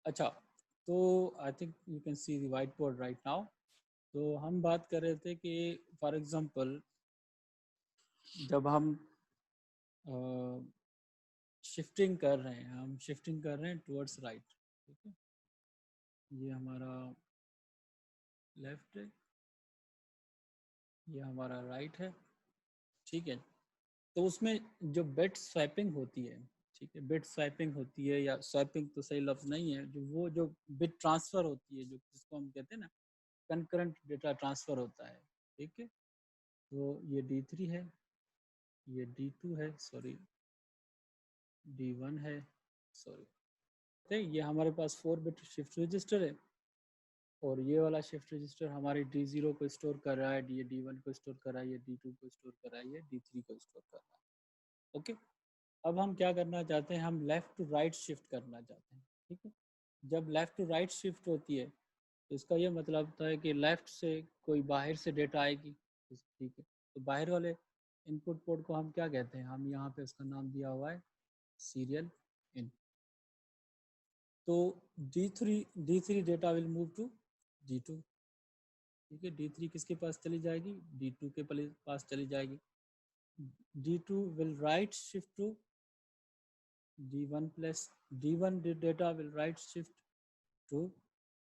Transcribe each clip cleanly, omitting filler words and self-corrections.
अच्छा, तो I think you can see the white board right now. तो हम बात कर रहे थे कि फॉर एग्जांपल जब हम शिफ्टिंग कर रहे हैं, हम शिफ्टिंग कर रहे हैं टुवर्ड्स राइट, ठीक है, ये हमारा लेफ्ट है, ये हमारा राइट है, ठीक है। तो उसमें जो बिट स्वैपिंग होती है, ठीक है, बिट स्वैपिंग होती है, या स्वैपिंग तो सही लफ्ज़ नहीं है, जो बिट ट्रांसफ़र होती है, जो जिसको हम कहते हैं ना कंकरेंट डेटा ट्रांसफ़र होता है, ठीक है। तो ये D3 है, ये D2 है, सॉरी D1 है, सॉरी, ठीक है। ये हमारे पास 4 बिट शिफ्ट रजिस्टर है, और ये वाला शिफ्ट रजिस्टर हमारे D0 को स्टोर कर रहा है, ये D1 को स्टोर कर रहा है, ये D2 को स्टोर कर रहा है, ये D3 को स्टोर कर रहा है। ओके, अब हम क्या करना चाहते हैं, हम लेफ़्ट टू राइट शिफ्ट करना चाहते हैं, ठीक है। जब लेफ़्ट टू राइट शिफ्ट होती है तो इसका ये मतलब होता है कि लेफ़्ट से कोई बाहर से डेटा आएगी, ठीक है। तो बाहर वाले इनपुट पोर्ट को हम क्या कहते हैं, हम यहाँ पे उसका नाम दिया हुआ है सीरियल इन। तो D3 data will move to D2, ठीक है। D3 किसके पास चली जाएगी, D2 के पास चली जाएगी। D2 will right shift to D1 plus, D1 data will right shift to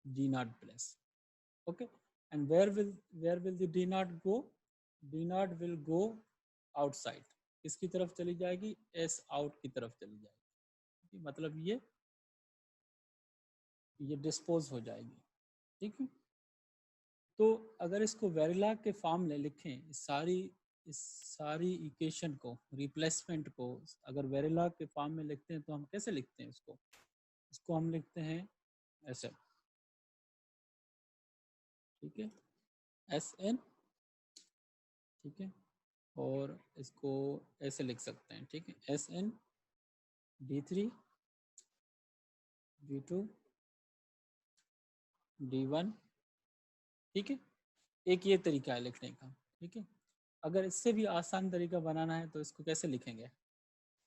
D0 plus, okay. And where will the D0 go? D0 will go outside, किसकी तरफ चली जाएगी, S out की तरफ चली जाएगी, मतलब ये डिस्पोज हो जाएगी, ठीक है। तो अगर इसको वेरिलॉग के फॉर्म में लिखें, इस सारी इक्वेशन को, रिप्लेसमेंट को अगर वेरिलॉग के फॉर्म में लिखते हैं तो हम कैसे लिखते हैं इसको हम लिखते हैं ऐसे, ठीक है, SN, ठीक है। और इसको ऐसे लिख सकते हैं, ठीक है, SN D3 D2 D1, ठीक है। एक ये तरीका है लिखने का, ठीक है। अगर इससे भी आसान तरीका बनाना है तो इसको कैसे लिखेंगे,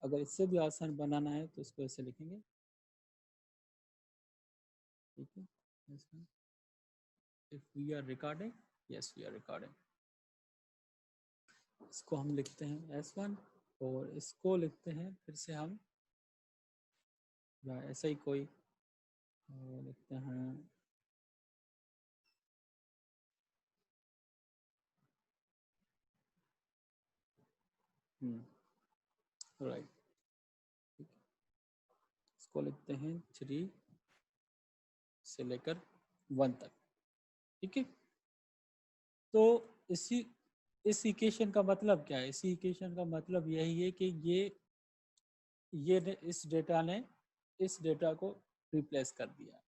अगर इससे भी आसान बनाना है तो इसको ऐसे लिखेंगे, ठीक है। If we are recording, yes we are recording, इसको हम लिखते हैं S1, और इसको लिखते हैं फिर से हम, या ऐसा ही कोई लिखते हैं, राइट, इसको लिखते हैं 3 से लेकर 1 तक, ठीक है। तो इस इक्वेशन का मतलब क्या है, इसी इक्वेशन का मतलब यही है कि इस डेटा को रिप्लेस कर दिया,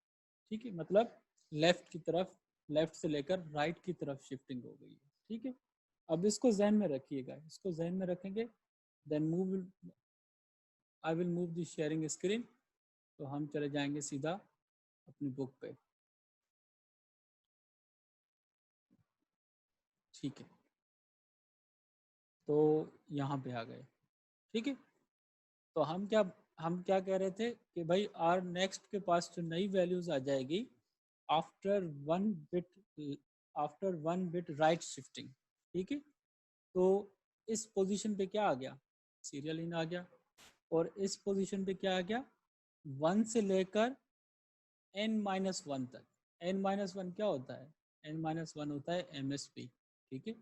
ठीक है। मतलब लेफ्ट से लेकर राइट की तरफ शिफ्टिंग हो गई है, ठीक है। अब इसको जहन में रखिएगा, इसको जहन में रखेंगे, then I will move the sharing screen, तो हम चले जाएंगे सीधा अपनी बुक पे, ठीक है। तो यहाँ पे आ गए, ठीक है। तो हम क्या कह रहे थे कि भाई आर नेक्स्ट के पास जो नई वैल्यूज आ जाएगी after one bit after 1 bit right shifting, ठीक है। तो इस पोजीशन पे क्या आ गया, सीरियल इन आ गया, और इस पोजीशन पे क्या आ गया, 1 से लेकर n-1 तक। n-1 क्या होता है, n-1 होता है MSP, ठीक है।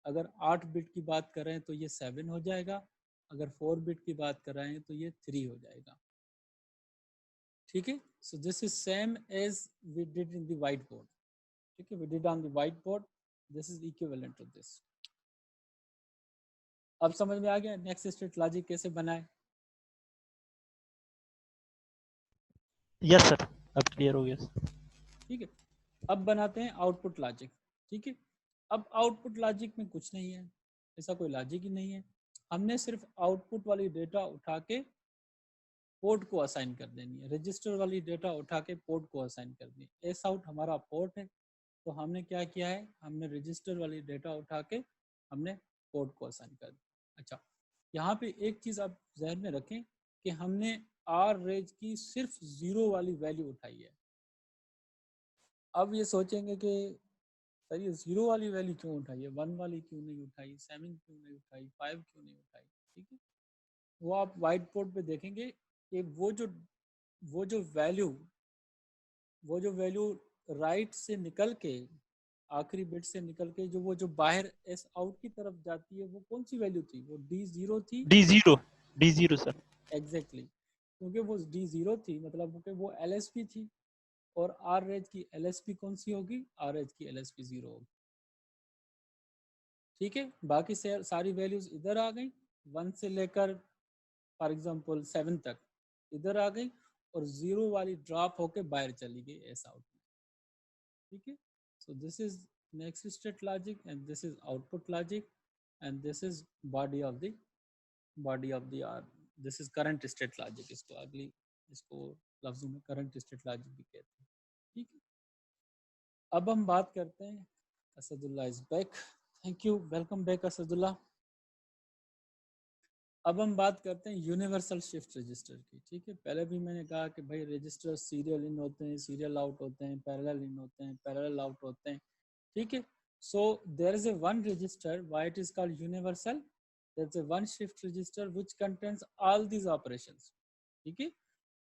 अगर 8 बिट की बात कर रहे हैं तो ये 7 हो जाएगा, अगर 4 बिट की बात कर रहे हैं तो ये 3 हो जाएगा, ठीक है। So this is same as we did in the white board, ठीक है, we did on the white board, this is equivalent to this. अब समझ में आ गया नेक्स्ट स्टेट लॉजिक कैसे बनाए। यस सर, अब क्लियर हो गया सर। ठीक है, अब बनाते हैं आउटपुट लॉजिक, ठीक है। अब आउटपुट लॉजिक में कुछ नहीं है, ऐसा कोई लॉजिक ही नहीं है, हमने सिर्फ आउटपुट वाली डेटा उठा के पोर्ट को असाइन कर देनी है, रजिस्टर वाली डेटा उठा के पोर्ट को असाइन कर दी। एस आउट हमारा पोर्ट है, तो हमने क्या किया है, हमने रजिस्टर वाली डेटा उठा के हमने पोर्ट को असाइन कर दिया। अच्छा, यहाँ पे एक चीज़ आप जहन में रखें कि हमने आर रेज की सिर्फ 0 वाली वैल्यू उठाई है। अब ये सोचेंगे कि सर ये 0 वाली वैल्यू क्यों उठाई है, 1 वाली क्यों नहीं उठाई, 7 क्यों नहीं उठाई, 5 क्यों नहीं उठाई। ठीक है, वो आप व्हाइट बोर्ड पे देखेंगे कि वो जो वैल्यू राइट से निकल के, आखिरी बिट से निकल के जो बाहर एस आउट की तरफ जाती है, वो कौन सी वैल्यू थी, वो D0 थी। D0 sir. एग्जैक्टली क्योंकि वो D0 थी, मतलब कि वो LSP थी, और आर रेज की LSP कौन सी होगी, आर रेज की LSP 0 होगी। ठीक है, बाकी से सारी वैल्यूज इधर आ गई, 1 से लेकर फॉर एग्जांपल 7 तक इधर आ गई, और 0 वाली ड्रॉप होके बाहर चली गई एस आउट में। ठीक है, so this is next state logic and this is output logic and this is body of the R, this is current state logic. इसको लफ्जों में करंट स्टेट लॉजिक भी कहते हैं। ठीक है, अब हम बात करते हैं, Asadullah is back, thank you, welcome back Asadullah. अब हम बात करते हैं यूनिवर्सल शिफ्ट रजिस्टर की। ठीक है, पहले भी मैंने कहा कि भाई रजिस्टर सीरियल इन होते हैं, सीरियल आउट होते हैं, पैरेलल इन होते हैं, पैरेलल आउट होते हैं। ठीक है, so there is a one register, why it is called universal, there is a one shift register which contains all these operations. ठीक है,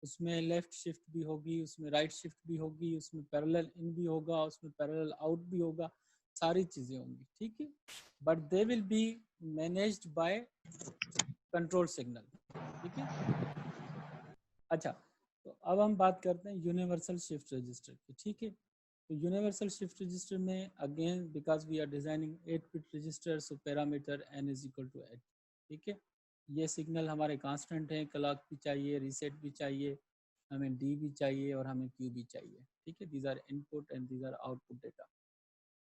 उसमें लेफ्ट शिफ्ट भी होगी, उसमें राइट शिफ्ट भी होगी, उसमें पैरेलल इन भी होगा, उसमें पैरेलल आउट भी होगा, सारी चीजें होंगी। ठीक है, but they will be managed by control signal. ठीक है, अच्छा, तो अब हम बात करते हैं यूनिवर्सल शिफ्ट रजिस्टर की। ठीक है, तो यूनिवर्सल शिफ्ट रजिस्टर में again because we are designing 8 bit register, so parameter n is equal to 8। ठीक है, ये सिग्नल हमारे कांस्टेंट हैं, क्लॉक भी चाहिए, रीसेट भी चाहिए, हमें डी भी चाहिए और हमें क्यू भी चाहिए। ठीक है, these are input and these are output data.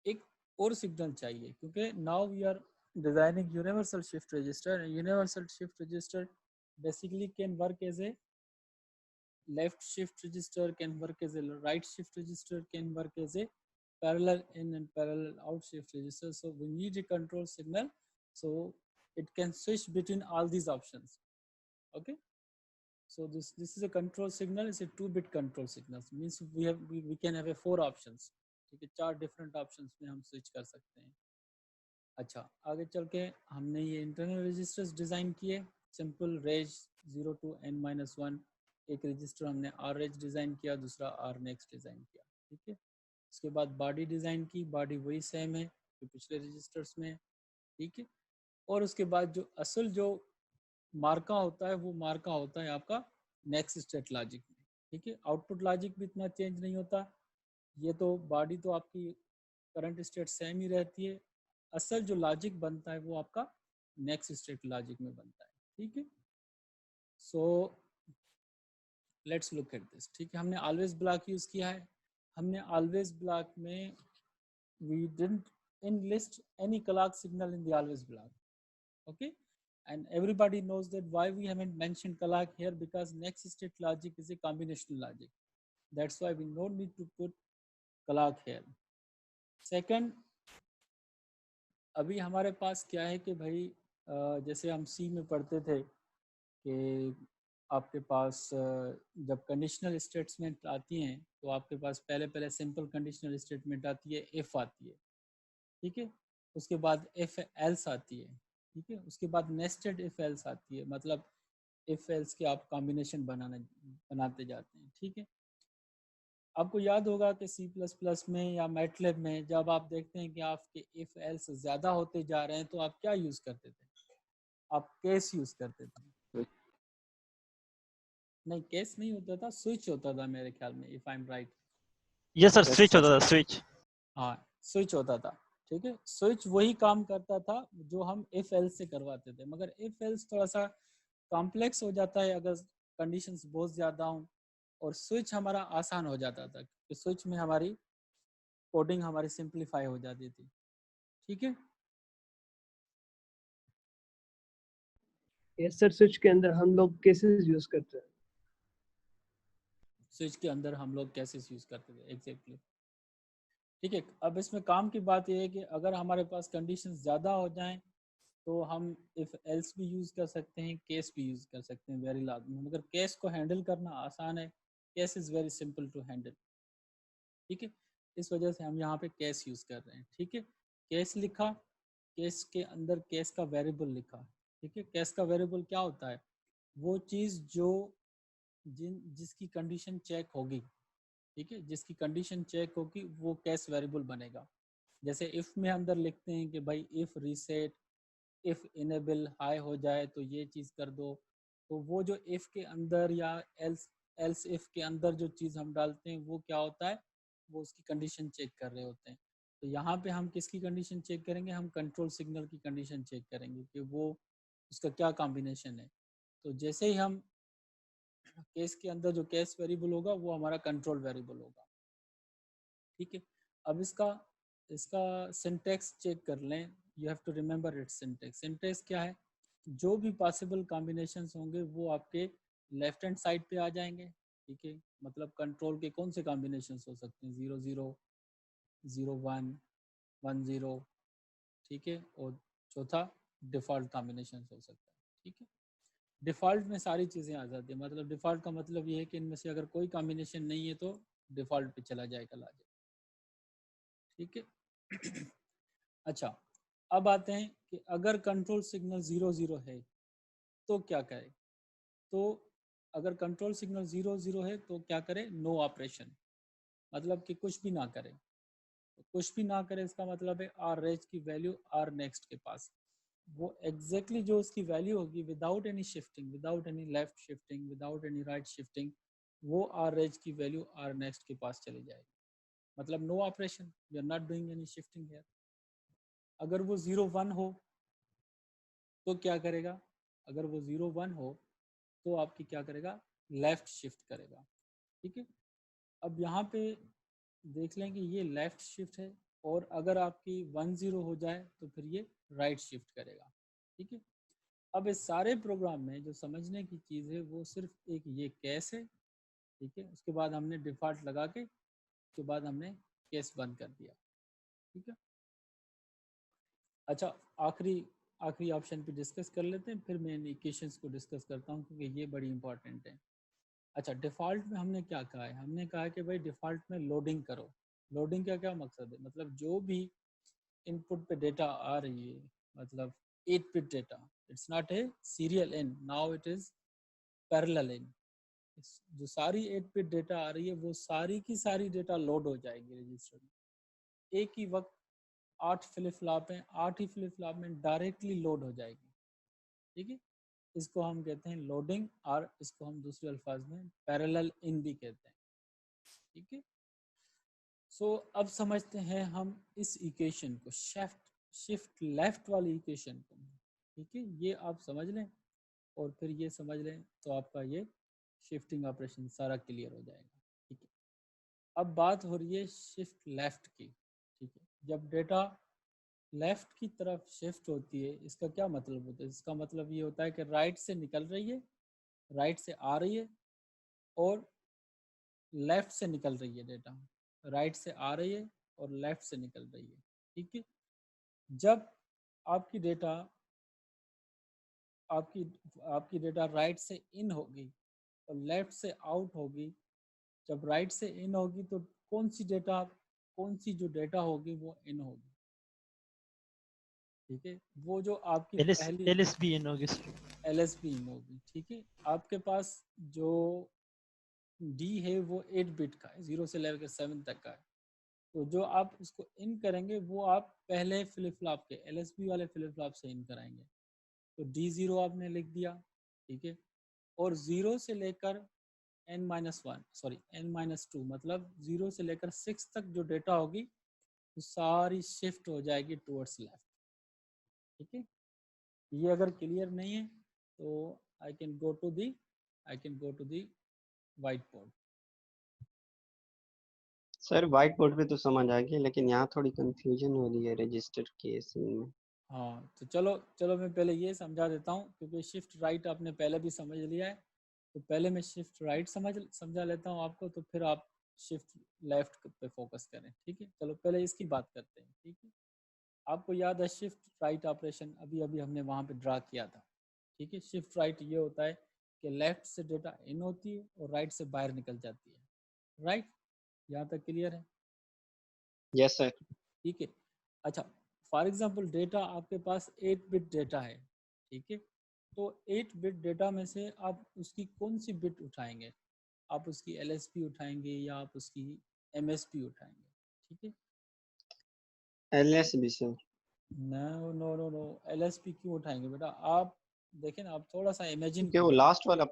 एक और सिग्नल चाहिए क्योंकि now we are designing universal shift register, and universal shift register basically can work as a left shift register, can work as a right shift register, can work as a parallel in and parallel out shift register. So we need a control signal so it can switch between all these options. Okay, so this is a control signal, it's a 2-bit control signal, means we can have a 4 options. ठीक है, 4 different options में हम switch कर सकते हैं। अच्छा, आगे चल के हमने ये इंटरनल रजिस्टर्स डिज़ाइन किए, सिंपल रेज 0 to n-1, एक रजिस्टर हमने आर रेज डिज़ाइन किया, दूसरा आर नेक्स्ट डिज़ाइन किया। ठीक है, उसके बाद बॉडी डिज़ाइन की, बॉडी वही सेम है जो पिछले रजिस्टर्स में है। ठीक है, और उसके बाद जो असल जो मार्का होता है वो मार्का होता है आपका नेक्स्ट स्टेट लॉजिक में। ठीक है, आउटपुट लॉजिक भी इतना चेंज नहीं होता, ये तो बॉडी तो आपकी करंट स्टेट सेम ही रहती है, असल जो लॉजिक बनता है वो आपका नेक्स्ट स्टेट लॉजिक में बनता है। ठीक है, so let's look at this. ठीक है, हमने ऑलवेज ब्लॉक यूज किया है, हमने ऑलवेज ब्लॉक में we didn't enlist any clock signal in the always block. Okay, and everybody knows that why we haven't mentioned clock here, because next state logic is a combinational logic, that's why we don't need to put clock here. Second, अभी हमारे पास क्या है कि भाई जैसे हम सी में पढ़ते थे कि आपके पास जब कंडीशनल स्टेटमेंट आती हैं तो आपके पास पहले सिंपल कंडीशनल स्टेटमेंट आती है, इफ आती है। ठीक है, उसके बाद इफ एल्स आती है। ठीक है, उसके बाद नेस्टेड इफ एल्स आती है, मतलब इफ एल्स के आप कॉम्बिनेशन बनाते जाते हैं। ठीक है, आपको याद होगा कि C++ में या मैटलैब में जब आप देखते हैं कि आपके इफ एल्स ज़्यादा होते जा रहे हैं तो आप क्या यूज़ करते थे, आप केस यूज़ करते थे। नहीं, केस नहीं होता था, स्विच होता था मेरे ख्याल में, if I am right. Yes sir, switch होता था, स्विच। हाँ, स्विच होता था। ठीक है, स्विच वही काम करता था जो हम इफ एल्स से करवाते थे, मगर इफ एल्स थोड़ा सा कॉम्प्लेक्स हो जाता है अगर कंडीशंस बहुत ज़्यादा हों, और स्विच हमारा आसान हो जाता था कि स्विच में हमारी कोडिंग हमारी सिंप्लीफाई हो जाती थी। ठीक है, यस सर, स्विच के अंदर हम लोग केसेस यूज करते हैं। स्विच के अंदर हम लोग कैसेस यूज़ करते थे, एग्जैक्टली। ठीक है, अब इसमें काम की बात यह है कि अगर हमारे पास कंडीशंस ज़्यादा हो जाएं तो हम इफ एल्स भी यूज कर सकते हैं, केस भी यूज कर सकते हैं वेरी लार्ज में, मगर केस को हैंडल करना आसान है, case is very simple to handle, ठीक है। इस वजह से हम यहाँ पे केस यूज कर रहे हैं, ठीक है। केस लिखा, केस के अंदर केस का वेरिएबल लिखा, ठीक है। केस का वेरिएबल क्या होता है? वो चीज़ जो जिसकी कंडीशन चेक होगी, ठीक है, जिसकी कंडीशन चेक होगी वो केस वेरिएबल बनेगा। जैसे इफ में अंदर लिखते हैं कि भाई if reset, if enable high हो जाए तो ये चीज़ कर दो, तो वो जो इफ के अंदर या एल्स एल्स इफ के अंदर जो चीज़ हम डालते हैं वो क्या होता है, वो उसकी कंडीशन चेक कर रहे होते हैं। तो यहाँ पे हम किसकी कंडीशन चेक करेंगे? हम कंट्रोल सिग्नल की कंडीशन चेक करेंगे कि वो उसका क्या कॉम्बिनेशन है। तो जैसे ही हम केस के अंदर जो केस वेरिएबल होगा वो हमारा कंट्रोल वेरिएबल होगा, ठीक है। अब इसका इसका सिंटैक्स चेक कर लें। You have to remember it's syntax. Syntax क्या है? जो भी पॉसिबल कॉम्बिनेशंस होंगे वो आपके लेफ्ट हैंड साइड पे आ जाएंगे, ठीक है। मतलब कंट्रोल के कौन से कॉम्बिनेशंस हो सकते हैं? 0 0, 0 1, 1 0, ठीक है। और चौथा डिफ़ॉल्ट कॉम्बिनेशन हो सकता है, ठीक है। डिफ़ॉल्ट में सारी चीज़ें आ जाती है, मतलब डिफ़ॉल्ट का मतलब ये है कि इनमें से अगर कोई कॉम्बिनेशन नहीं है तो डिफ़ॉल्ट पे चला जाएगा लॉजिक, ठीक है। अच्छा, अब आते हैं कि अगर कंट्रोल सिग्नल 0 0 है तो क्या करें? तो अगर कंट्रोल सिग्नल 0 0 है तो क्या करें? नो ऑपरेशन, मतलब कि कुछ भी ना करें। तो कुछ भी ना करें इसका मतलब है आर रेज की वैल्यू आर नेक्स्ट के पास, वो एग्जैक्टली जो उसकी वैल्यू होगी without any shifting, without any left shifting, without any right shifting, वो आर रेज की वैल्यू आर नेक्स्ट के पास चली जाएगी। मतलब no operation, we are not doing any shifting here. अगर वो 0 1 हो तो क्या करेगा? अगर वो 0 1 हो तो आपकी क्या करेगा? लेफ्ट शिफ्ट करेगा, ठीक है। अब यहाँ पे देख लें कि ये लेफ्ट शिफ्ट है, और अगर आपकी 1 0 हो जाए तो फिर ये राइट शिफ्ट करेगा, ठीक है। अब इस सारे प्रोग्राम में जो समझने की चीज़ है वो सिर्फ एक ये केस है, ठीक है। उसके बाद हमने डिफ़ॉल्ट लगा के उसके बाद हमने केस बंद कर दिया, ठीक है। अच्छा, आखिरी आखिरी ऑप्शन पे डिस्कस कर लेते हैं, फिर मैं इन इक्वेशंस को डिस्कस करता हूँ क्योंकि ये बड़ी इंपॉर्टेंट है। अच्छा, डिफ़ॉल्ट में हमने क्या कहा है? हमने कहा है कि भाई डिफ़ॉल्ट में लोडिंग करो। लोडिंग का क्या मकसद है? मतलब जो भी इनपुट पे डेटा आ रही है, मतलब 8 bit data, it's not a serial in, now it is parallel in. जो सारी 8 बिट डेटा आ रही है वो सारी की सारी डेटा लोड हो जाएगी रजिस्टर में। एक ही वक्त 8 फ्लिप फ्लॉप हैं, 8 ही फ्लिप फ्लॉप में डायरेक्टली लोड हो जाएगी, ठीक है। इसको हम कहते हैं लोडिंग, और इसको हम दूसरे अल्फाज में पैरेलल इन भी कहते हैं, ठीक है। सो अब समझते हैं हम इस इक्वेशन को, शिफ्ट शिफ्ट लेफ्ट वाली इक्वेशन को, ठीक है। ये आप समझ लें और फिर ये समझ लें तो आपका ये शिफ्टिंग ऑपरेशन सारा क्लियर हो जाएगा, ठीक है। अब बात हो रही है शिफ्ट लेफ्ट की, ठीक है। जब डेटा लेफ्ट की तरफ शिफ्ट होती है इसका क्या मतलब होता है? इसका मतलब ये होता है कि राइट से निकल रही है, राइट से आ रही है, और लेफ्ट से निकल रही है डेटा, राइट से आ रही है और लेफ्ट से निकल रही है, ठीक है। जब आपकी डेटा आपकी आपकी डेटा राइट से इन होगी और लेफ्ट से आउट होगी, जब राइट से इन होगी तो कौन सी जो डेटा होगी वो इन होगी, ठीक है। वो जो आपकी एलिस पहली एलिस भी इन होगी सर। LSB इन होगी, ठीक है। आपके पास जो डी है वो 8 बिट का है, 0 से लेकर 7 तक का है। तो जो आप उसको इन करेंगे वो आप पहले फ्लिप फ्लॉप के LSB वाले फ्लिप फ्लॉप से इन कराएंगे। तो D0 आपने लिख दिया, ठीक है। और 0 से लेकर n-1, सॉरी n-2, मतलब 0 से लेकर 6 तक जो डेटा होगी वो सारी शिफ्ट हो जाएगी टुवर्ड्स लेफ्ट, ठीक है। ये अगर क्लियर नहीं है तो I can go to the white board. Sir white board पे तो समझ आ गया, लेकिन यहाँ थोड़ी कंफ्यूजन हो रही है रजिस्टर के सीन में। हाँ, तो चलो चलो मैं पहले ये समझा देता हूँ क्योंकि शिफ्ट राइट आपने पहले भी समझ लिया है। तो पहले मैं शिफ्ट राइट समझा लेता हूँ आपको, तो फिर आप शिफ्ट लेफ्ट पे फोकस करें, ठीक है। चलो पहले इसकी बात करते हैं, ठीक है। आपको याद है शिफ्ट राइट ऑपरेशन अभी अभी हमने वहाँ पे ड्रा किया था, ठीक है। शिफ्ट राइट ये होता है कि लेफ्ट से डेटा इन होती है और राइट से बाहर निकल जाती है, राइट। यहाँ तक क्लियर है? Yes sir. ठीक है। अच्छा, फॉर एग्जांपल डेटा आपके पास 8 बिट डेटा है, ठीक है। तो 8 बिट डेटा में से आप उसकी कौन सी बिट उठाएंगे? आप उसकी LSP उठाएंगे या आप उसकी MSP उठाएंगे, ठीक है। LSB sir. No no no no, LSP क्यों उठाएंगे बेटा? आप देखें ना, आप थोड़ा सा इमेजिन क्योंकि वो करें, लास्ट वाला।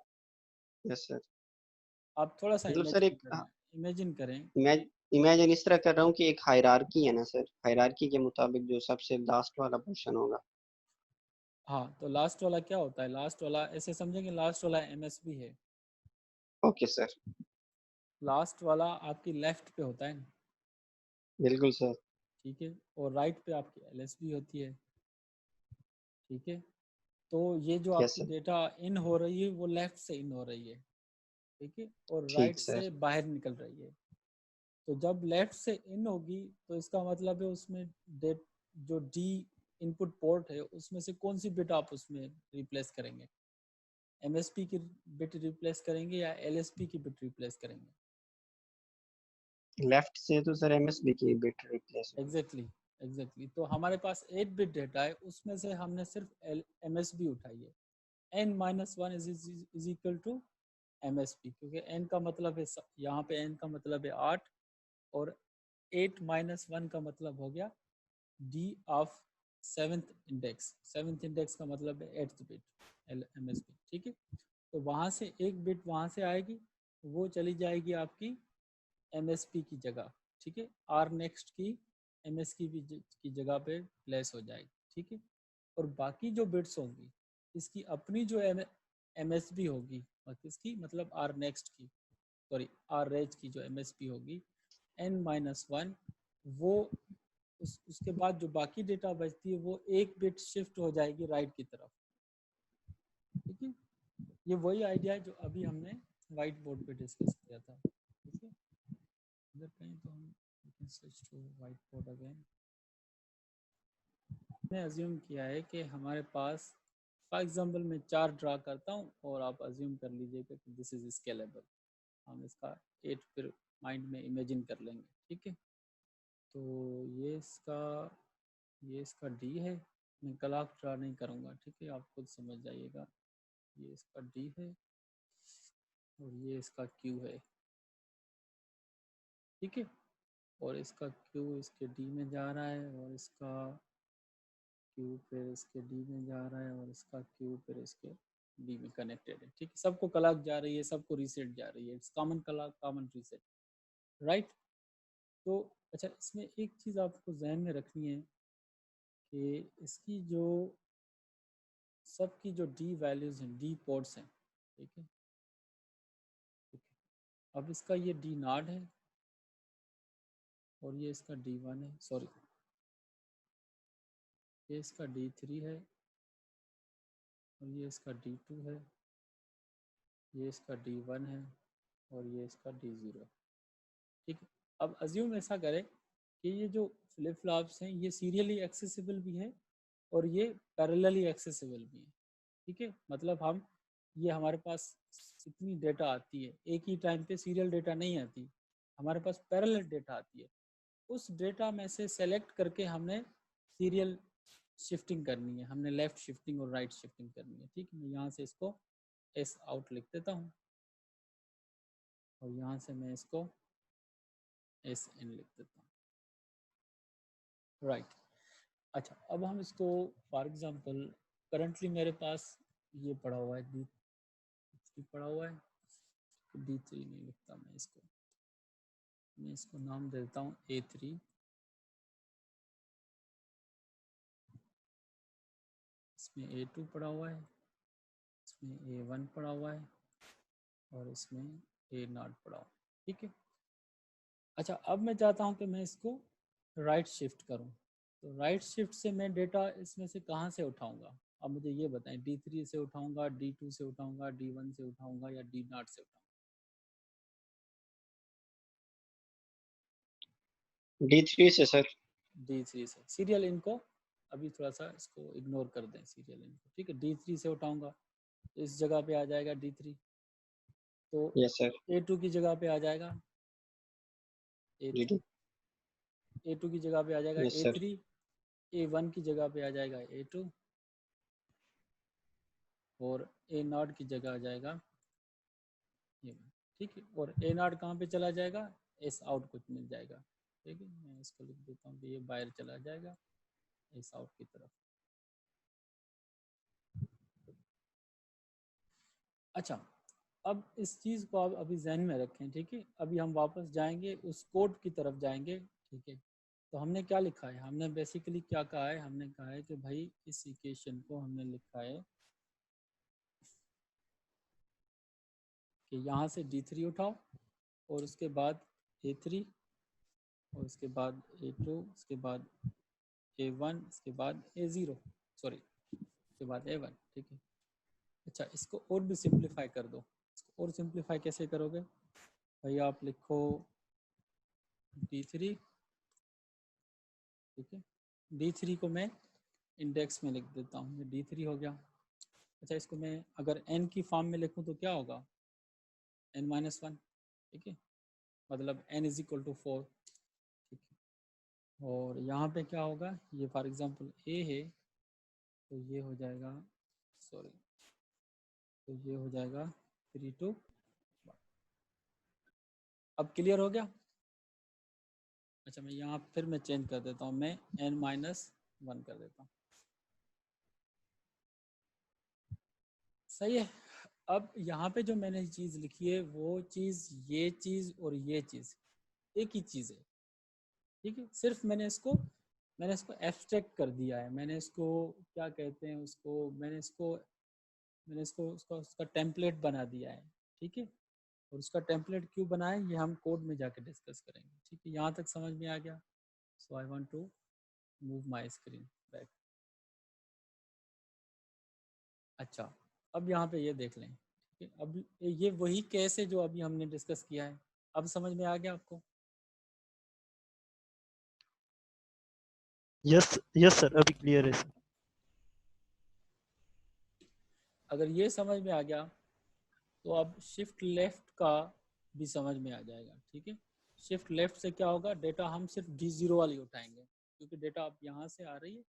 Yes sir. आप थोड़ा सा मतलब सर इमेजिन एक करें, इमेजिन करें। इमेजिन इस तरह कर रहा हूँ कि एक हायरार्की है ना सर, हायरार्की के मुताबिक जो सबसे लास्ट वाला पोर्शन होगा। हाँ, तो लास्ट वाला क्या होता है? लास्ट वाला ऐसे समझेंगे, लास्ट वाला MSB है। Okay sir. लास्ट वाला आपकी लेफ्ट पे होता है ना, बिल्कुल सर। ठीक है। और राइट पे आपकी LSB होती है, ठीक है। तो ये जो यस आपकी सर। डेटा इन हो रही है वो लेफ्ट से इन हो रही है, ठीक है, और ठीक राइट सर। से बाहर निकल रही है। तो जब लेफ्ट से इन होगी तो इसका मतलब है उसमें डेट जो D इनपुट पोर्ट है उसमें से कौन सी बिट आप उसमें रिप्लेस करेंगे? MSP की बिट रिप्लेस करेंगे या LSP की बिट रिप्लेस करेंगे? लेफ्ट से तो सर MSB की बिट रिप्लेस होगी। Exactly exactly. तो हमारे पास 8 बिट डेटा है, उसमें से हमने सिर्फ MSB उठाई है। n-1 is equal to MSB, क्योंकि n का मतलब है यहाँ पे n का मतलब है 8 और 8-1 का मतलब हो गया D of seventh index. Seventh index का मतलब है 8th बिट MSB, ठीक है। तो वहाँ से एक बिट वहाँ से आएगी, वो चली जाएगी आपकी MSP की जगह, ठीक है। R नेक्स्ट की MS की जगह पे प्लेस हो जाएगी, ठीक है। और बाकी जो बिट्स होंगी इसकी अपनी जो MSB होगी, और किसकी मतलब R नेक्स्ट की, सॉरी R रेज की जो MSB होगी n-1, वो उसके बाद जो बाकी डेटा बचती है वो एक बिट शिफ्ट हो जाएगी राइट की तरफ, ठीक है। ये वही आइडिया है जो अभी हमने वाइट बोर्ड पे डिस्कस किया था, ठीक है। इधर कहीं तो हम switch to white board again. मैंने अज्यूम किया है कि हमारे पास, फॉर एग्जांपल मैं 4 ड्रा करता हूँ और आप अज्यूम कर लीजिएगा कि दिस इज स्केलेबल। हम इसका 8 फिर माइंड में इमेजिन कर लेंगे, ठीक है। तो ये इसका D है। मैं क्लॉक ड्रा नहीं करूँगा, ठीक है, आप खुद समझ जाइएगा। ये इसका D है और ये इसका Q है, ठीक है। और इसका Q इसके D में जा रहा है और इसका Q फिर इसके D में जा रहा है और इसका Q फिर इसके D में कनेक्टेड है, ठीक है। सबको क्लॉक जा रही है, सबको रीसेट जा रही है। It's common clock common reset, right. तो अच्छा, इसमें एक चीज़ आपको जहन में रखनी है कि इसकी जो सबकी जो D वैल्यूज़ हैं, D पोर्ट्स हैं, ठीक है, ठीक है। अब इसका ये D0 है और ये इसका D1 है, सॉरी ये इसका D3 है और ये इसका D2 है, ये इसका D1 है और ये इसका D0, ठीक है। अब अज्यूम ऐसा करें कि ये जो फ्लिप फ्लॉप्स हैं ये सीरियली एक्सेसिबल भी है और ये पैरेलली एक्सेसिबल भी है, ठीक है। मतलब हम ये हमारे पास इतनी डेटा आती है, एक ही टाइम पे सीरियल डेटा नहीं आती, हमारे पास पैरेलल डेटा आती है। उस डेटा में से सेलेक्ट करके हमने सीरियल शिफ्टिंग करनी है, हमने लेफ़्ट शिफ्टिंग और राइट शिफ्टिंग करनी है, ठीक है। मैं यहाँ से इसको S आउट लिख देता हूँ और यहाँ से मैं इसको SN लिख देता हूँ, राइट। अच्छा, अब हम इसको फॉर एग्जांपल करंटली मेरे पास ये पड़ा हुआ है D3 पड़ा हुआ है, D3 नहीं लिखता मैं इसको नाम दे देता हूँ A3। इसमें A2 पड़ा हुआ है, इसमें A1 पड़ा हुआ है और इसमें A0 पड़ा हुआ है, ठीक है। अच्छा, अब मैं चाहता हूँ कि मैं इसको राइट शिफ्ट करूँ। तो राइट शिफ्ट से मैं डेटा इसमें से कहाँ से उठाऊँगा? अब मुझे ये बताएं, D3 से उठाऊँगा, D2 से उठाऊँगा, D1 से उठाऊँगा या D0 से उठाऊँगा? D3 से सर। D3 से सीरियल इनको अभी थोड़ा सा इसको इग्नोर कर दें, सीरियल इनको, ठीक है। D3 से उठाऊंगा तो इस जगह पे आ जाएगा D3, तो यस सर। A2 की जगह पे आ जाएगा जी A3, A2 की जगह पे आ जाएगा यस सर। A3, A1 की जगह पे आ जाएगा A2 और A0 की जगह आ जाएगा A1, ठीक है। और A0 कहाँ पे चला जाएगा, एस आउट कुछ मिल जाएगा, ठीक है। मैं इसको लिख देता हूँ कि ये बाहर चला जाएगा एस आउट की तरफ। अच्छा, अब इस चीज़ को आप अभी जहन में रखें, ठीक है। अभी हम वापस जाएंगे उस कोड की तरफ जाएंगे, ठीक है। तो हमने क्या लिखा है, हमने बेसिकली क्या कहा है, हमने कहा है कि भाई इस इक्वेशन को हमने लिखा है कि यहाँ से D3 उठाओ और उसके बाद A3 और उसके बाद A2, उसके बाद A1, उसके बाद A0, सॉरी उसके बाद A1, ठीक है। अच्छा, इसको और भी सिंप्लीफाई कर दो। इसको और सिंप्लीफाई कैसे करोगे भाई, आप लिखो D3, ठीक है। D3 को मैं इंडेक्स में लिख देता हूँ, ये D3 हो गया। अच्छा, इसको मैं अगर n की फॉर्म में लिखूँ तो क्या होगा, n-1, ठीक है, मतलब n इज इक्वल टू 4, ठीक है। और यहाँ पे क्या होगा, ये फॉर एग्जांपल a है तो ये हो जाएगा, सॉरी, तो ये हो जाएगा 3 to 1। अब क्लियर हो गया। अच्छा, मैं यहाँ फिर मैं चेंज कर देता हूँ, मैं n-1 कर देता हूँ, सही है। अब यहाँ पे जो मैंने चीज़ लिखी है वो चीज़, ये चीज़ और ये चीज़ एक ही चीज़ है, ठीक है। सिर्फ मैंने इसको एब्स्ट्रैक्ट कर दिया है, मैंने इसको क्या कहते हैं उसको, मैंने इसको उसका टेम्पलेट बना दिया है, ठीक है। और उसका टेम्पलेट क्यों बनाया ये हम कोड में जाके डिस्कस करेंगे, ठीक है। यहाँ तक समझ में आ गया। So I want to move my screen back. अच्छा, अब यहाँ पे ये देख लें, ठीक है। अब ये वही केस है जो अभी हमने डिस्कस किया है, अब समझ में आ गया आपको। यस यस सर, अभी क्लियर है सर। अगर ये समझ में आ गया तो अब शिफ्ट लेफ्ट का भी समझ में आ जाएगा, ठीक है। शिफ्ट लेफ्ट से क्या होगा, डेटा हम सिर्फ D0 वाली उठाएंगे, क्योंकि डेटा अब यहाँ से आ रही है,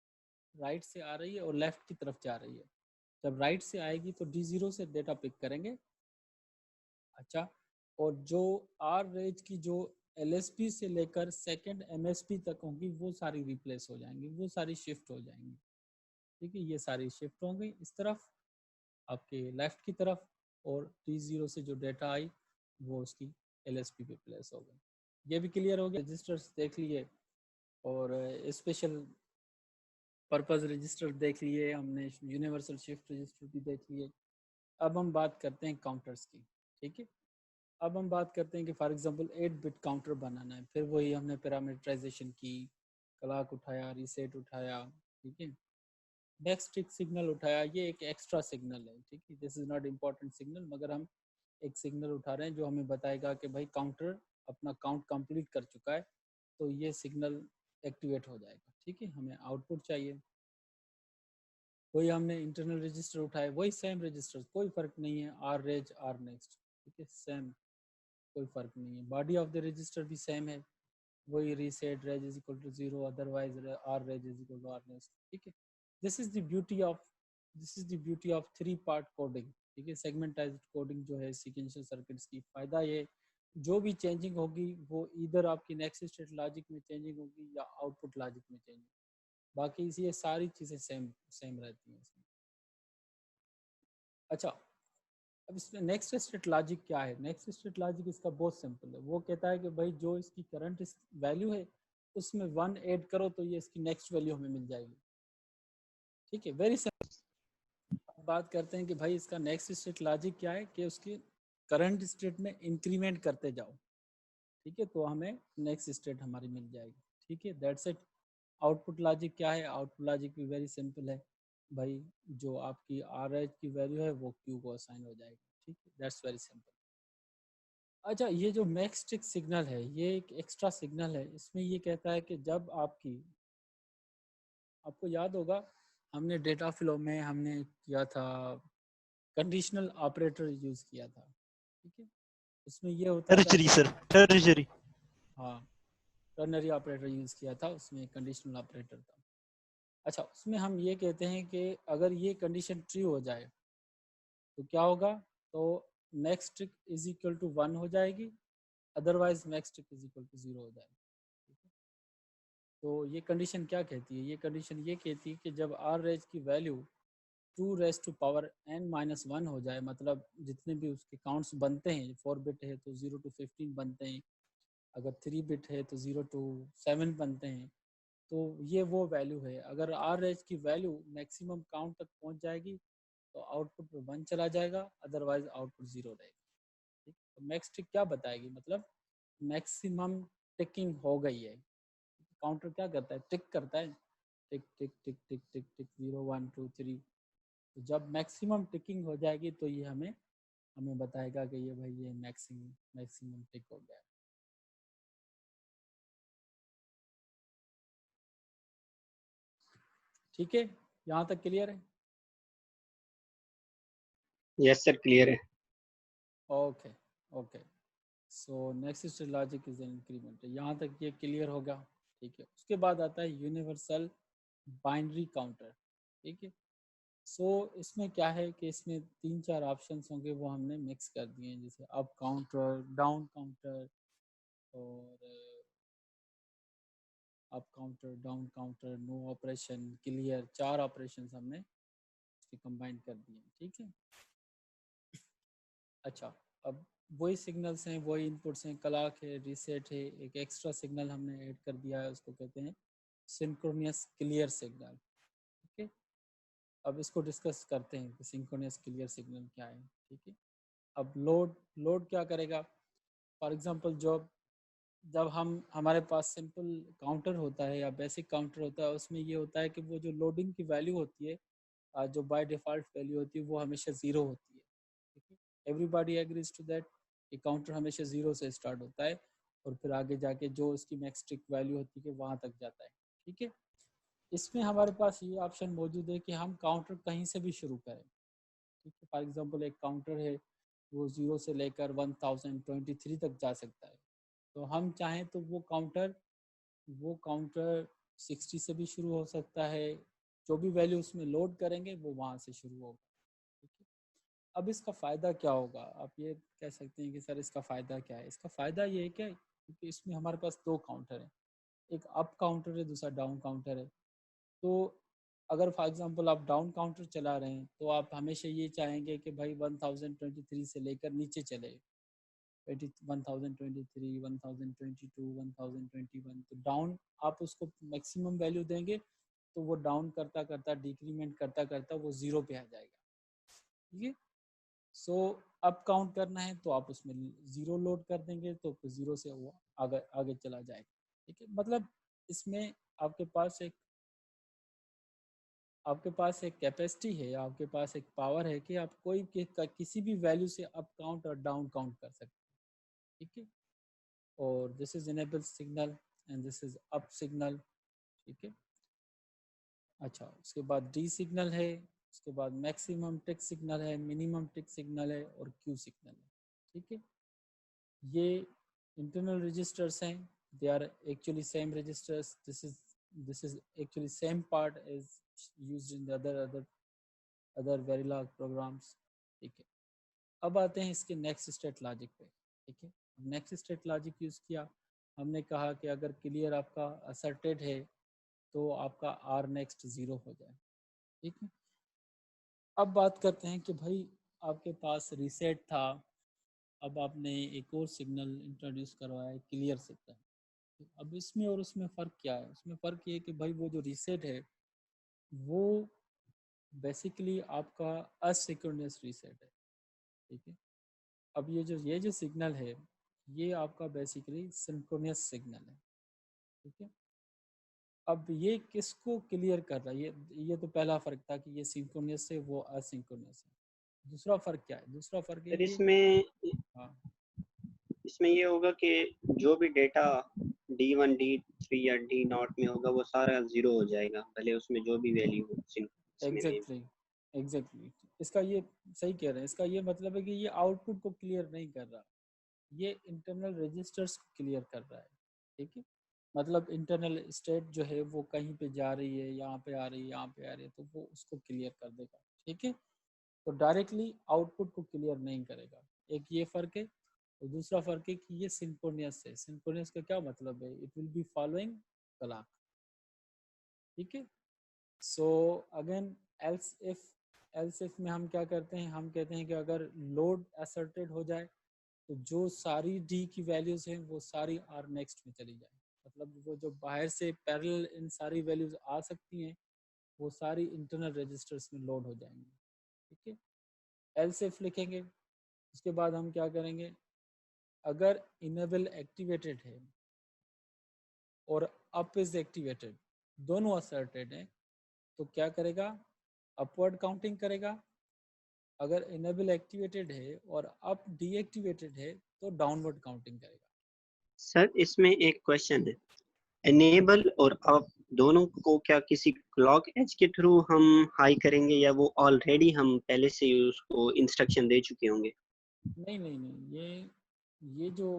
राइट से आ रही है और लेफ्ट की तरफ जा रही है। जब राइट से आएगी तो D0 से डेटा पिक करेंगे। अच्छा, और जो आर रेज की जो LSP से लेकर सेकंड MSP तक होंगी वो सारी रिप्लेस हो जाएंगी, वो सारी शिफ्ट हो जाएंगी, ठीक है। ये सारी शिफ्ट होंगी इस तरफ आपके लेफ्ट की तरफ, और D0 से जो डेटा आई वो उसकी LSP पे प्लेस हो गई। ये भी क्लियर हो गया। रजिस्टर्स देख लिए और स्पेशल पर्पस रजिस्टर देख लिए हमने, यूनिवर्सल शिफ्ट रजिस्टर भी देख लिए। अब हम बात करते हैं काउंटर्स की, ठीक है। अब हम बात करते हैं कि फॉर एग्जांपल 8 बिट काउंटर बनाना है, फिर वही हमने पैरामीटराइजेशन की, क्लॉक उठाया, रीसेट उठाया, ठीक है, बैकस्टिक सिग्नल उठाया। ये एक एक्स्ट्रा सिग्नल है, ठीक है, this is not important signal, मगर हम एक सिग्नल उठा रहे हैं जो हमें बताएगा कि भाई काउंटर अपना काउंट कंप्लीट कर चुका है, तो ये सिग्नल एक्टिवेट हो जाएगा, ठीक है। हमें आउटपुट चाहिए। वही हमने इंटरनल रजिस्टर उठाए, वही सेम रजिस्टर, कोई फर्क नहीं है, आर रेज आर नेक्स्ट, ठीक है, सेम, कोई फर्क नहीं है। बॉडी ऑफ द रजिस्टर भी सेम है, वही reset reg is equal to 0, otherwise R reg is equal to R next, ठीक है। This is the beauty of three part coding, ठीक है। सेगमेंटाइज्ड कोडिंग जो है सीक्वेंशियल सर्किट्स की, फायदा ये जो भी चेंजिंग होगी वो इधर आपकी नेक्स्ट स्टेट लॉजिक में चेंजिंग होगी या आउटपुट लॉजिक में चेंजिंग, बाकी इसी ये सारी चीज़ें सेम सेम रहती हैं इसमें। अच्छा, अब इसमें नेक्स्ट स्टेट लॉजिक क्या है, नेक्स्ट स्टेट लॉजिक इसका बहुत सिंपल है। वो कहता है कि भाई जो इसकी करंट वैल्यू है उसमें 1 ऐड करो तो ये इसकी नेक्स्ट वैल्यू हमें मिल जाएगी, ठीक है, वेरी सिंपल। बात करते हैं कि भाई इसका नेक्स्ट स्टेट लॉजिक क्या है, कि उसकी करंट स्टेट में इंक्रीमेंट करते जाओ, ठीक है, तो हमें नेक्स्ट स्टेट हमारी मिल जाएगी, ठीक है, दैट्स इट। आउटपुट लॉजिक क्या है, आउटपुट लॉजिक भी वेरी सिंपल है भाई, जो आपकी आर एच की वैल्यू है वो क्यू को असाइन हो जाएगी, ठीक है, दैट्स वेरी सिंपल। अच्छा, ये जो मैक्सटिक सिग्नल है ये एक एक्स्ट्रा सिग्नल है, इसमें ये कहता है कि जब आपकी आपको याद होगा हमने डेटा फ्लो में हमने किया था कंडीशनल ऑपरेटर यूज किया था, ठीक है। उसमें ये होता था टर्जरी सर, टर्जरी। हाँ, टर्नरी ऑपरेटर यूज किया था, उसमें कंडीशनल ऑपरेटर था। अच्छा, उसमें हम ये कहते हैं कि अगर ये कंडीशन ट्रू हो जाए तो क्या होगा, तो max tick is equal to 1 हो जाएगी, otherwise max tick is equal to 0 हो जाएगी। तो ये कंडीशन क्या कहती है, ये कंडीशन ये कहती है कि जब आर रेज की value 2 raise to power n-1 हो जाए, मतलब जितने भी उसके काउंट्स बनते हैं, 4 बिट है तो 0 to 15 बनते हैं, अगर 3 बिट है तो 0 to 7 बनते हैं, तो ये वो वैल्यू है। अगर आर रेज की वैल्यू मैक्सिमम काउंट तक पहुंच जाएगी तो आउटपुट में 1 चला जाएगा, अदरवाइज आउटपुट 0 रहेगा, ठीक। तो मैक्स टिक क्या बताएगी, मतलब मैक्सिमम टिकिंग हो गई है। काउंटर क्या करता है, टिक करता है, टिक टिक टिक टिक टिक टिक 0 1 2 3। तो जब मैक्सिमम टिकिंग हो जाएगी तो ये हमें हमें बताएगा कि ये भाई ये मैक्सिमम टिक हो गया। ठीक है, यहाँ तक क्लियर है? यस सर, क्लियर है। Okay okay, so next logic is an increment, यहाँ तक ये क्लियर होगा, ठीक है। उसके बाद आता है यूनिवर्सल बाइनरी काउंटर, ठीक है। सो इसमें क्या है कि इसमें 3-4 ऑप्शंस होंगे, वो हमने मिक्स कर दिए हैं, जैसे अप काउंटर, डाउन काउंटर और up counter, down counter, no operation, clear, 4 operation हमने कंबाइन कर दिए, ठीक है। अच्छा, अब वही सिग्नल्स हैं, वही इनपुट्स हैं, क्लॉक है, रीसेट है, एक एक्स्ट्रा सिग्नल हमने ऐड कर दिया है, उसको कहते हैं सिंक्रोनियस क्लियर सिग्नल, ठीक है। अब इसको डिस्कस करते हैं कि सिंक्रोनियस क्लियर सिग्नल क्या है, ठीक है। अब लोड क्या करेगा, फॉर एग्जांपल जब जब हम हमारे पास सिंपल काउंटर होता है या बेसिक काउंटर होता है, उसमें ये होता है कि वो जो लोडिंग की वैल्यू होती है, जो बाय डिफ़ॉल्ट वैल्यू होती है, वो हमेशा 0 होती है, ठीक है। एवरीबॉडी एग्रीज टू दैट कि काउंटर हमेशा 0 से स्टार्ट होता है और फिर आगे जाके जो उसकी मैक्सिक वैल्यू होती है वहाँ तक जाता है, ठीक है। इसमें हमारे पास ये ऑप्शन मौजूद है कि हम काउंटर कहीं से भी शुरू करें, ठीक है। फॉर एग्जांपल एक काउंटर है, वो 0 से लेकर 1023 तक जा सकता है, तो हम चाहें तो वो काउंटर 60 से भी शुरू हो सकता है, जो भी वैल्यू उसमें लोड करेंगे वो वहाँ से शुरू होगा, ठीक है। अब इसका फ़ायदा क्या होगा, आप ये कह सकते हैं कि सर इसका फ़ायदा क्या है। इसका फ़ायदा ये है कि क्योंकि इसमें हमारे पास 2 काउंटर हैं, एक अप काउंटर है, दूसरा डाउन काउंटर है। तो अगर फॉर एग्जांपल आप डाउन काउंटर चला रहे हैं तो आप हमेशा ये चाहेंगे कि भाई 1023 से लेकर नीचे चले, 1023, 1022, 1021, तो डाउन आप उसको मैक्सिमम वैल्यू देंगे तो वो डाउन करता करता डिक्रीमेंट करता करता वो 0 पे आ जाएगा, ठीक है। सो अप काउंट करना है तो आप उसमें 0 लोड कर देंगे तो 0 से वो आगे आगे चला जाएगा, ठीक है। मतलब इसमें आपके पास एक आपके पास एक कैपेसिटी है, आपके पास एक पावर है कि आप किसी भी वैल्यू से अप काउंट और डाउन काउंट कर सकते हैं, ठीक है। और this is enable signal and this is up signal, ठीक है। अच्छा, उसके बाद डी सिग्नल है, उसके बाद मैक्सिमम टिक सिग्नल है, मिनिमम टिक सिग्नल है और क्यू सिग्नल है, ठीक है। ये इंटरनल रजिस्टर्स हैं, they are actually same registers, this is actually same part is used in the other Verilog programs, ठीक है। अब आते हैं इसके नेक्स्ट स्टेट लॉजिक पे, ठीक है। नेक्स्ट स्टेट लॉजिक यूज़ किया, हमने कहा कि अगर क्लियर आपका असर्टेड है तो आपका आर नेक्स्ट 0 हो जाए, ठीक है। अब बात करते हैं कि भाई आपके पास रीसेट था, अब आपने एक और सिग्नल इंट्रोड्यूस करवाया है क्लियर सिग्नल। अब इसमें और उसमें फ़र्क क्या है, उसमें फ़र्क ये है कि भाई वो जो रीसेट है वो बेसिकली आपका असिंक्रोनस रीसेट है, ठीक है। अब ये जो सिग्नल है ये आपका बेसिकली सिंक्रोनस सिग्नल है, ठीक है। अब ये किसको क्लियर कर रहा है, ये तो पहला फ़र्क था कि ये सिंक्रोनस है वो असिंक्रोनस है। दूसरा फ़र्क क्या है, दूसरा फ़र्क है सर कि इसमें हाँ इसमें ये होगा कि जो भी डेटा D1 D3 या D0 में होगा वो सारा 0 हो जाएगा, भले उसमें जो भी वैल्यू हो इसमें भी। एग्जैक्टली इसका ये सही कह रहे हैं, इसका ये मतलब है कि ये आउटपुट को क्लियर नहीं कर रहा, ये इंटरनल रजिस्टर्स को क्लियर कर रहा है। ठीक है, मतलब इंटरनल स्टेट जो है वो कहीं पे जा रही है, यहाँ पे आ रही है, यहाँ पे आ रही है, तो वो उसको क्लियर कर देगा। ठीक है, तो डायरेक्टली आउटपुट को क्लियर नहीं करेगा, एक ये फ़र्क है। और दूसरा फ़र्क है कि ये सिंक्रोनियस है। सिंक्रोनियस का क्या मतलब है? It will be following clock. ठीक है, सो अगेन एल्स इफ में हम क्या करते हैं, हम कहते हैं कि अगर लोड असर्टेड हो जाए तो जो सारी डी की वैल्यूज हैं वो सारी आर नेक्स्ट में चली जाए, मतलब वो जो बाहर से पैरेलल इन सारी वैल्यूज आ सकती हैं वो सारी इंटरनल रजिस्टर्स में लोड हो जाएंगी। ठीक है, एल्स इफ लिखेंगे। उसके बाद हम क्या करेंगे, अगर इनेबल एक्टिवेटेड है और अप इज एक्टिवेटेड, दोनों असर्टेड हैं, तो क्या करेगा, अपवर्ड काउंटिंग करेगा। अगर इनेबल एक्टिवेटेड है और अप डीएक्टिवेटेड है तो डाउनवर्ड काउंटिंग करेगा। सर इसमें एक क्वेश्चन है, एनेबल और अप दोनों को क्या किसी क्लॉक एज के थ्रू हम हाई करेंगे या वो ऑलरेडी हम पहले से ही उसको इंस्ट्रक्शन दे चुके होंगे? नहीं, ये जो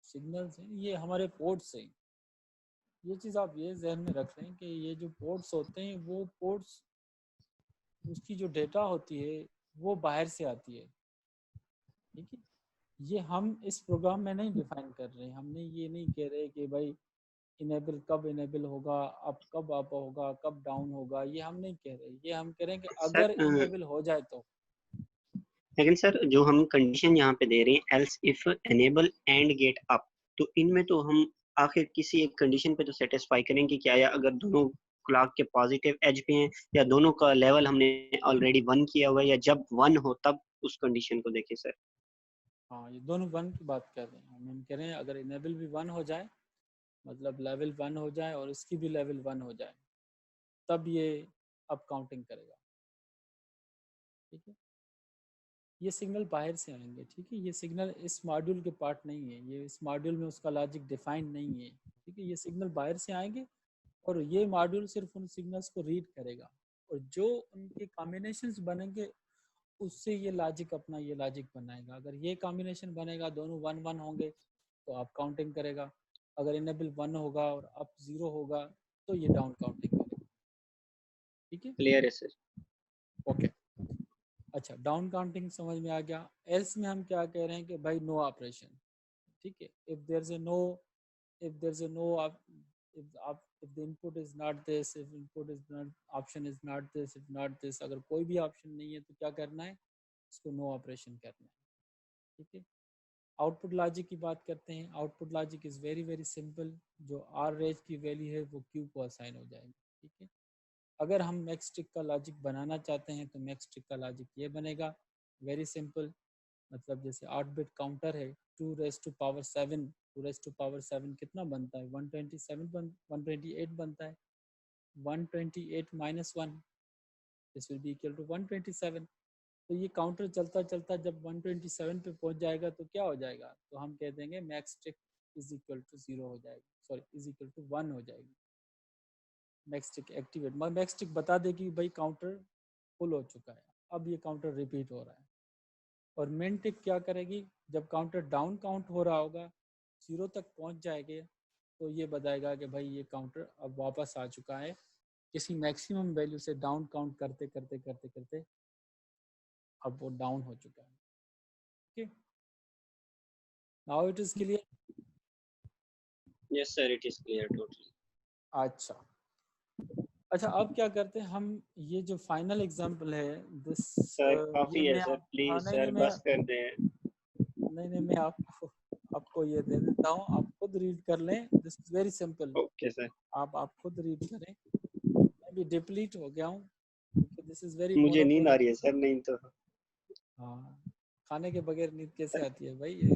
सिग्नल्स हैं ये हमारे पोर्ट्स हैं। ये चीज़ आप ये जहन में रख लें कि ये जो पोर्ट्स होते हैं वो पोर्ट्स, उसकी जो डेटा होती है वो बाहर से आती है। ठीक है, ये हम इस प्रोग्राम में नहीं डिफाइन कर रहे हैं, हमने ये नहीं कह रहे कि भाई इनेबल कब इनेबल होगा, अप कब अप होगा, कब डाउन होगा, ये हम नहीं कह रहे। ये हम कह रहे हैं कि अगर सर इनेबल हो जाए तो। लेकिन सर जो हम कंडीशन यहाँ पे दे रहे हैं else if enable and get up, तो इनमें तो हम आखिर किसी एक कंडीशन पे तो सेटिस्फाई करेंगे क्या, या अगर दोनों क्लॉक के पॉजिटिव एज पे हैं या दोनों का लेवल हमने ऑलरेडी 1 किया हुआ है, या जब 1 हो तब उस कंडीशन को देखें सर? हाँ, ये दोनों 1 की बात कर रहे हैं हम कह रहे हैं अगर इनेबल भी 1 हो जाए, मतलब लेवल 1 हो जाए और इसकी भी लेवल 1 हो जाए, तब ये अप काउंटिंग करेगा। ठीक है, ये सिग्नल बाहर से आएंगे। ठीक है, ये सिग्नल इस मॉड्यूल के पार्ट नहीं है, ये इस मॉड्यूल में उसका लॉजिक डिफाइन नहीं है। ठीक है, ये सिग्नल बाहर से आएंगे और ये मॉड्यूल सिर्फ उन सिग्नल्स को रीड करेगा और जो उनके कॉम्बिनेशंस बनेंगे उससे ये लॉजिक अपना ये लॉजिक बनाएगा। अगर ये कॉम्बिनेशन बनेगा, दोनों 1 1 होंगे तो अप काउंटिंग करेगा। अगर इनेबल 1 होगा और अप 0 होगा तो ये डाउन काउंटिंग करेगा। ठीक है, क्लियर है सर? ओके। अच्छा, डाउन काउंटिंग समझ में आ गया। एल्स में हम क्या कह रहे हैं कि भाई नो ऑपरेशन। ठीक है, if there is a no if the input is not this, if input is not option is not this, if not this, अगर कोई भी ऑप्शन नहीं है तो क्या करना है, इसको नो ऑपरेशन करना है। ठीक है, आउटपुट लॉजिक की बात करते हैं। Output logic is very very simple, जो आर रेज की वैल्यू है वो क्यू को असाइन हो जाएगी। ठीक है, अगर हम मैक्स टिक का लॉजिक बनाना चाहते हैं तो मैक्स टिक का लॉजिक ये बनेगा, वेरी सिंपल। मतलब जैसे 8 बिट काउंटर है, 2 raise to power 7, 2 raise to power 7 कितना बनता है, 128 बनता है। 128 minus 1, this will be equal to 127। तो ये काउंटर चलता चलता जब 127 पे पहुंच जाएगा तो क्या हो जाएगा, तो हम कह देंगे max tick is equal to 0 हो जाएगी, सॉरी इज इक्वल टू 1 हो जाएगी। मैक्स टिक एक्टिवेट, मैक्स टिक बता देगी भाई काउंटर फुल हो चुका है, अब ये काउंटर रिपीट हो रहा है। और मिन टिक क्या करेगी, जब काउंटर डाउन काउंट हो रहा होगा, 0 तक पहुंच जाएंगे, तो ये बताएगा कि भाई ये काउंटर अब वापस आ चुका है, किसी मैक्सिमम वैल्यू से डाउन काउंट करते करते करते करते अब वो डाउन हो चुका है। Okay, now it is clear. Yes sir, it is clear totally. अच्छा अच्छा, अब क्या करते हैं हम, ये जो फाइनल एग्जांपल है दिस, सर ये काफी है मैं सर, हाँ प्लीज नहीं सर नहीं मैं बस कर दें। नहीं मैं आपको ये दे देता हूँ, आप खुद रीड कर लें, this is very simple. Okay sir. आप खुद रीड करें, मैं भी डिप्लीट हो गया हूँ क्योंकि दिस इज वेरी मुझे नींद आ मोनोटोनिक। रही है सर, नहीं तो हाँ, खाने के बगैर नींद कैसे आती है भाई, ये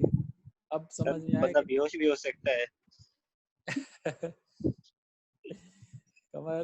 अब सर समझ में आया बंदा कि बेहोश भी हो सकता है। कमर